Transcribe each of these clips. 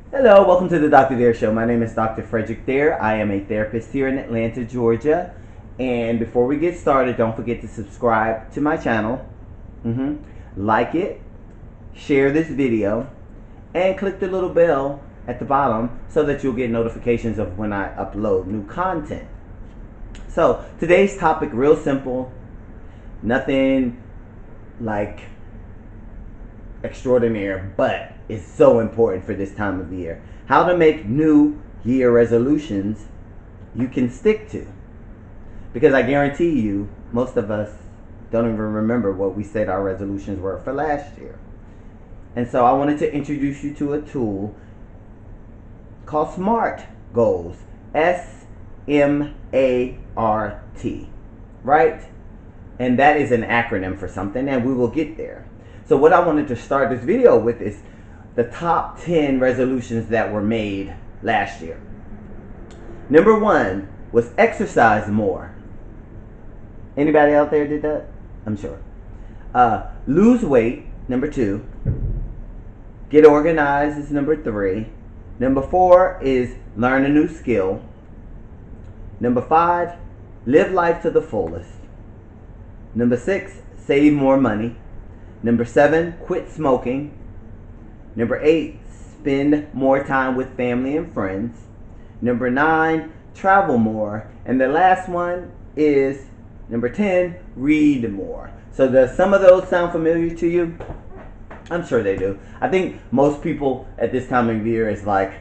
Hello, welcome to the Dr. Dare Show. My name is Dr. Frederick Dare. I am a therapist here in Atlanta, Georgia. And before we get started, don't forget to subscribe to my channel, like it, share this video, and click the little bell at the bottom so that you'll get notifications of when I upload new content. So today's topic, real simple, nothing like extraordinaire, but it's so important for this time of year. How to make new year resolutions you can stick to. Because I guarantee you, most of us don't even remember what we said our resolutions were for last year. And so I wanted to introduce you to a tool called S.M.A.R.T goals. S.M.A.R.T. Right? And that is an acronym for something, and we will get there. So what I wanted to start this video with is the top 10 resolutions that were made last year. Number 1 was exercise more. Anybody out there did that? I'm sure. Lose weight, number 2. Get organized is number 3. Number 4 is learn a new skill. Number 5, live life to the fullest. Number 6, save more money. Number 7, quit smoking. Number 8, spend more time with family and friends. Number 9, travel more. And the last one is number 10, read more. So does some of those sound familiar to you? I'm sure they do. I think most people at this time of year is like,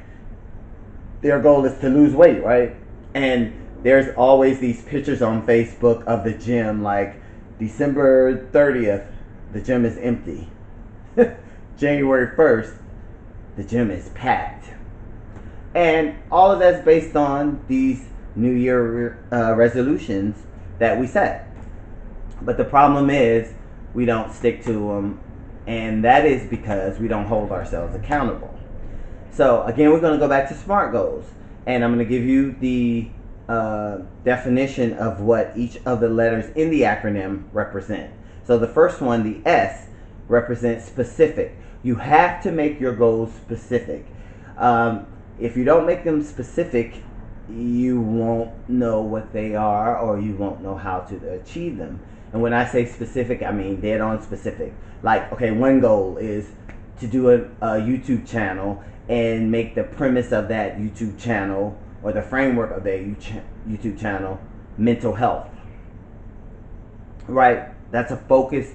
their goal is to lose weight, right? And there's always these pictures on Facebook of the gym, like December 30th, the gym is empty. January 1st, the gym is packed. And all of that's based on these New Year resolutions that we set. But the problem is we don't stick to them, and that is because we don't hold ourselves accountable. So again, we're going to go back to SMART goals, and I'm going to give you the definition of what each of the letters in the acronym represent. So the first one, the S, represents specific. You have to make your goals specific. If you don't make them specific, you won't know what they are, or you won't know how to achieve them. And when I say specific, I mean dead on specific. Like, okay, one goal is to do a YouTube channel and make the premise of that YouTube channel, or the framework of that YouTube channel, mental health. Right? That's a focused,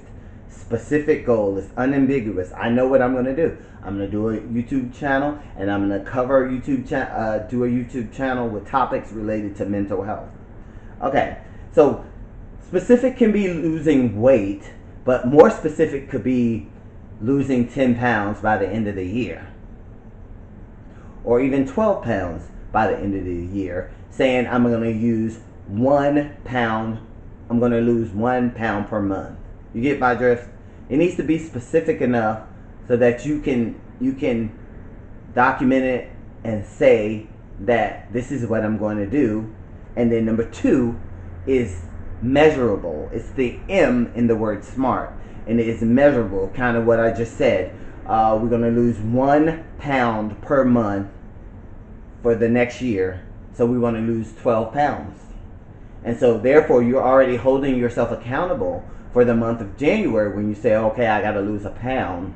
specific goal. It's unambiguous. I know what I'm going to do. I'm going to do a YouTube channel, and I'm going to cover do a YouTube channel with topics related to mental health. Okay, so specific can be losing weight, but more specific could be losing 10 pounds by the end of the year, or even 12 pounds by the end of the year, saying I'm going to use 1 pound. I'm going to lose 1 pound per month. You get my drift? It needs to be specific enough so that you can document it and say that this is what I'm going to do. And then number 2 is measurable. It's the M in the word SMART, and it is measurable, kind of what I just said. We're going to lose 1 pound per month for the next year, so we want to lose 12 pounds. And so therefore you're already holding yourself accountable for the month of January when you say, okay, I got to lose a pound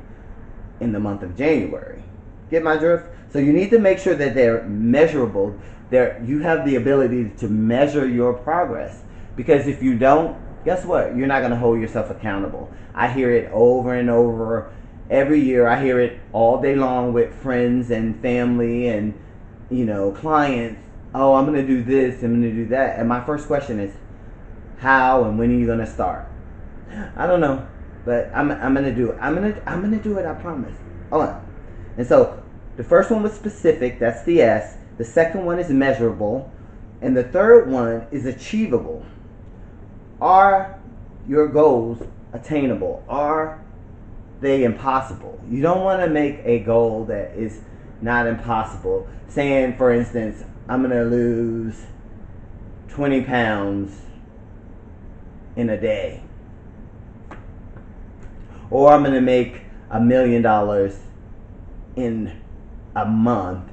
in the month of January. Get my drift? So you need to make sure that they're measurable. You have the ability to measure your progress, because if you don't, guess what? You're not going to hold yourself accountable. I hear it over and over every year. I hear it all day long with friends and family and clients. Oh, I'm going to do this, I'm going to do that. And my first question is, how and when are you going to start? I don't know, but I'm going to do it. I'm going to do it, I promise. Hold on. And so the first one was specific, that's the S. The second one is measurable, and the third one is achievable. Are your goals attainable? Are they impossible? You don't want to make a goal that is not impossible. Saying, for instance, I'm going to lose 20 pounds in a day. Or I'm going to make $1 million in a month,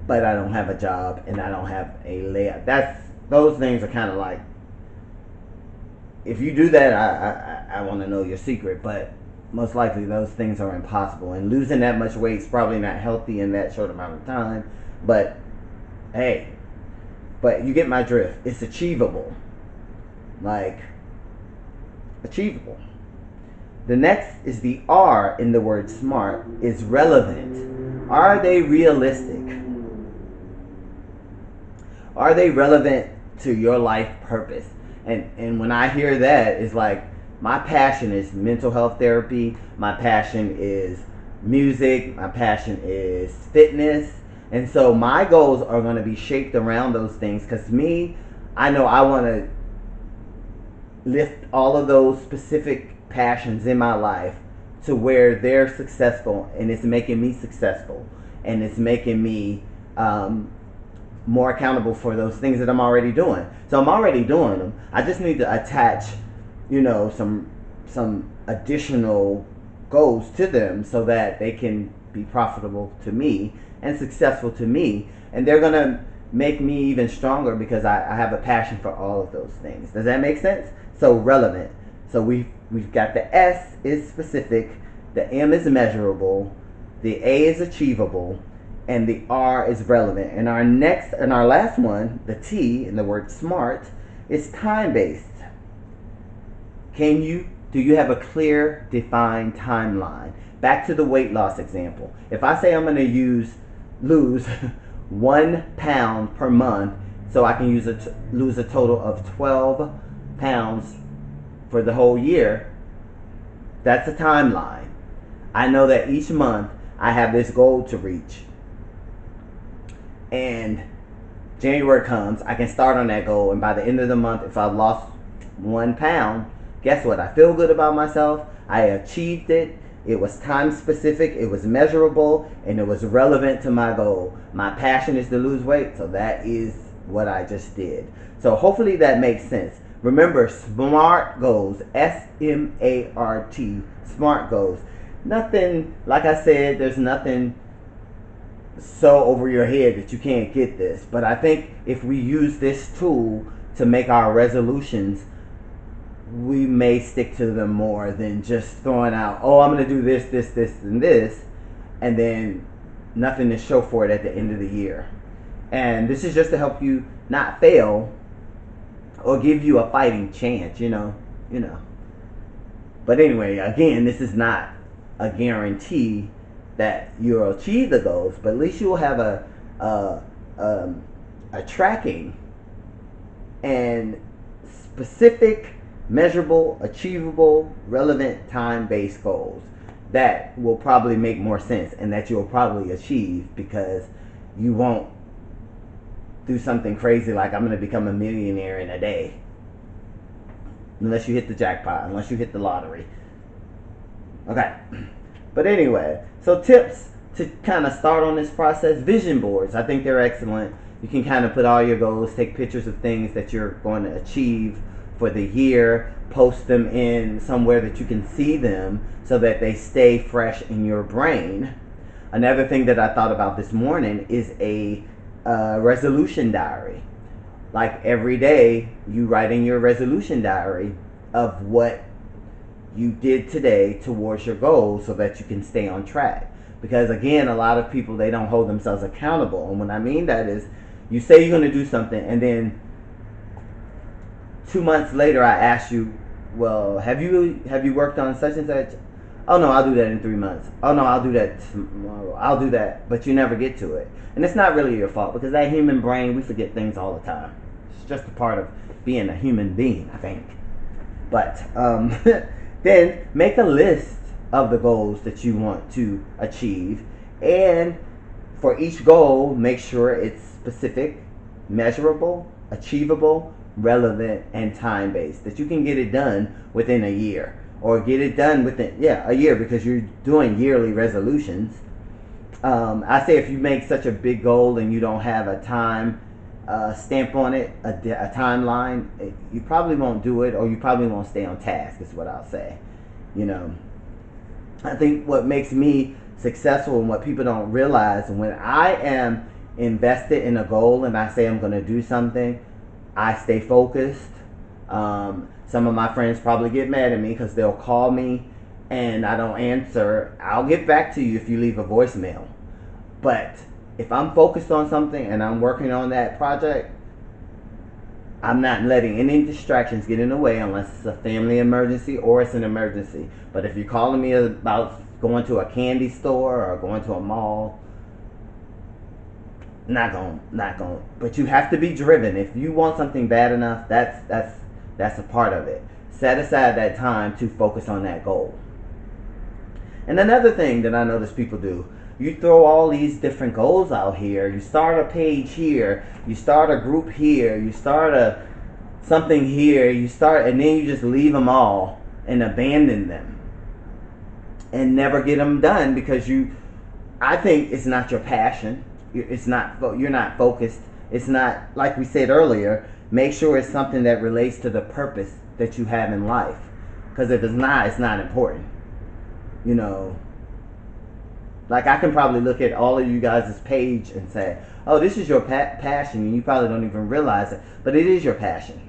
but I don't have a job and I don't have a layout. Those things are kind of like, if you do that, I want to know your secret, but most likely those things are impossible. And losing that much weight is probably not healthy in that short amount of time. But hey, but you get my drift. It's achievable. Like, achievable. The next is the R in the word SMART, is relevant. Are they realistic? Are they relevant to your life purpose? And when I hear that, it's like, my passion is mental health therapy. My passion is music. My passion is fitness. And so my goals are going to be shaped around those things. Because me, I know I want to lift all of those specific passions in my life to where they're successful, and it's making me successful, and it's making me more accountable for those things that I'm already doing. So I'm already doing them. I just need to attach, some additional goals to them so that they can be profitable to me and successful to me, and they're gonna make me even stronger because I have a passion for all of those things. Does that make sense? So relevant. So we've got the S is specific, the M is measurable, the A is achievable, and the R is relevant. And our last one, the T in the word SMART, is time-based. Do you have a clear, defined timeline? Back to the weight loss example. If I say I'm going to lose 1 pound per month, so I can lose a total of 12 pounds for the whole year, that's a timeline. I know that each month I have this goal to reach. And January comes, I can start on that goal, and by the end of the month, if I've lost 1 pound, guess what? I feel good about myself. I achieved it. It was time specific, it was measurable, and it was relevant to my goal. My passion is to lose weight, so that is what I just did. So hopefully that makes sense. Remember, SMART goals, S-M-A-R-T, SMART goals. Nothing, like I said, there's nothing so over your head that you can't get this. But I think if we use this tool to make our resolutions, we may stick to them more than just throwing out, oh, I'm going to do this, this, this, and this, and then nothing to show for it at the end of the year. And this is just to help you not fail or give you a fighting chance, you know. But anyway, again, this is not a guarantee that you'll achieve the goals, but at least you'll have a tracking and specific, measurable, achievable, relevant, time-based goals that will probably make more sense and that you'll probably achieve, because you won't do something crazy like I'm going to become a millionaire in a day, unless you hit the jackpot, unless you hit the lottery. Okay, but anyway, so tips to kind of start on this process: vision boards. I think they're excellent. You can kind of put all your goals, take pictures of things that you're going to achieve for the year, post them in somewhere that you can see them so that they stay fresh in your brain. Another thing that I thought about this morning is a resolution diary. Like every day you write in your resolution diary of what you did today towards your goals so that you can stay on track. Because again, a lot of people, they don't hold themselves accountable. And what I mean that is, you say you're going to do something, and then 2 months later I ask you, well, have you worked on such and such? Oh no, I'll do that in 3 months. Oh no, I'll do that tomorrow. I'll do that. But you never get to it. And it's not really your fault, because that human brain, we forget things all the time. It's just a part of being a human being, I think. But then make a list of the goals that you want to achieve, and for each goal, make sure it's specific, measurable, achievable, relevant, and time-based, that you can get it done within a year, or get it done within a year, because you're doing yearly resolutions. I say if you make such a big goal and you don't have a time stamp on it, a timeline, you probably won't do it, or you probably won't stay on task, is what I'll say. I think what makes me successful, and what people don't realize, when I am invested in a goal and I say I'm going to do something, I stay focused. Some of my friends probably get mad at me because they'll call me and I don't answer. I'll get back to you if you leave a voicemail. But if I'm focused on something and I'm working on that project, I'm not letting any distractions get in the way unless it's a family emergency or it's an emergency. But if you're calling me about going to a candy store or going to a mall, not going. But you have to be driven. If you want something bad enough, that's a part of it. Set aside that time to focus on that goal. And another thing that I notice people do, you throw all these different goals out here. You start a page here. You start a group here. You start something here. And then you just leave them all and abandon them and never get them done because I think it's not your passion. You're not focused. It's not, like we said earlier, make sure it's something that relates to the purpose that you have in life. Because if it's not, it's not important. You know, like I can probably look at all of you guys' page and say, oh, this is your passion, and you probably don't even realize it, but it is your passion.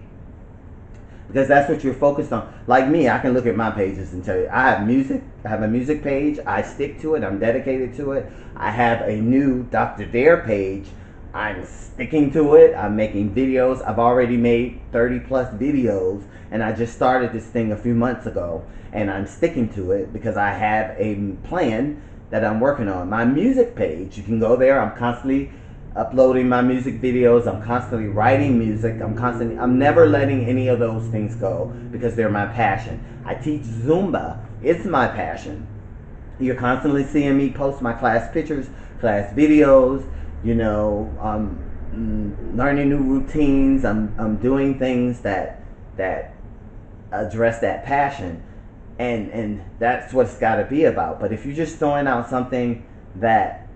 Because that's what you're focused on. Like me, I can look at my pages and tell you, I have a music page, I stick to it, I'm dedicated to it. I have a new Dr. Dare page, I'm sticking to it, I'm making videos, I've already made 30 plus videos, and I just started this thing a few months ago, and I'm sticking to it because I have a plan that I'm working on. My music page, you can go there. I'm constantly uploading my music videos. I'm constantly writing music. I'm never letting any of those things go because they're my passion. I teach Zumba. It's my passion. You're constantly seeing me post my class pictures, class videos, I'm learning new routines. I'm doing things that address that passion. And that's what it's got to be about. But if you're just throwing out something that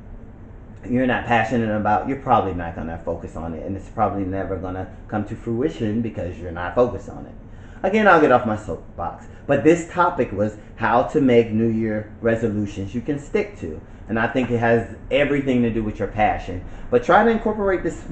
you're not passionate about, you're probably not going to focus on it. And it's probably never going to come to fruition because you're not focused on it. Again, I'll get off my soapbox. But this topic was how to make New Year resolutions you can stick to. And I think it has everything to do with your passion. But try to incorporate this